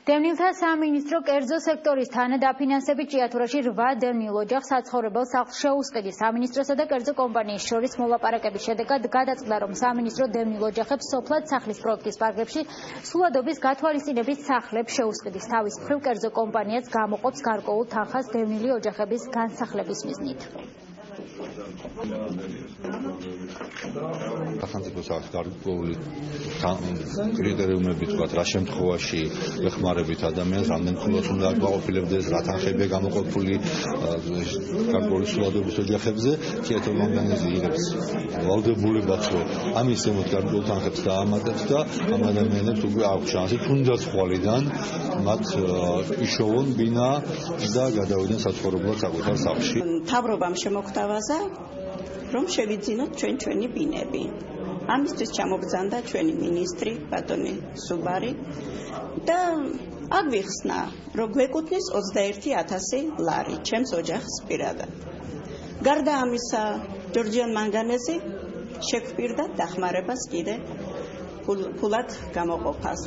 დევნილთა სამინისტრო კერძო სექტორის თანადაფინანსებით ჭიათურაში 8 დევნილ ოჯახს საცხოვრებელ სახლს შეუსყიდის. სამინისტროსა და კერძო კომპანიის შორის მოლაპარაკების შედეგად გადაწყდა, რომ სამინისტრო დევნილ ოჯახებს სოფლად სახლის პროექტის პარკებში სულადობის გათვალისწინებით სახლებს შეუსყიდის. თავის მხრივ კერძო კომპანიაც გამოყოფს გარკვეულ თანხას დევნილი ოჯახების განსახლების მიზნით. სახელმწიფოს აქვს გარკვეული კრიტერიუმები, თქვათ, რა შემთხვევაში ეხმარებით ადამიანს, რამდენ ქულას უნდა აკვაყოფილებდეს, რა თანხებია გამოყოფილი გარკვეული სულადობის ოჯახებზე, თეატრო მანგანეზე იღებს ვალდებულებას, რომ ამის ზემოთ გარკვეულ თანხებს დაამატებს და ამ ადამიანებს უკვე აქვს შანსი თუნდაც ხვალიდან მათ იშოვონ ბინა და გადავიდნენ საცხოვრებლად საკუთარ სახლში. მთავრობამ შემოგთავაზა რომ შევიძინოთ ჩვენი ბინები. ამისთვის ჩამოგზავნდა ჩვენი მინისტრი ბატონი სუბარი და აგვიხსნა, რომ გვეკუთვნის 21,000 ლარი ჩემს ოჯახს პირადად. გარდა ამისა, ჯორჯიან მანგანეზე შეგვპირდა დახმარებას კიდე ფულად გამოყოფას.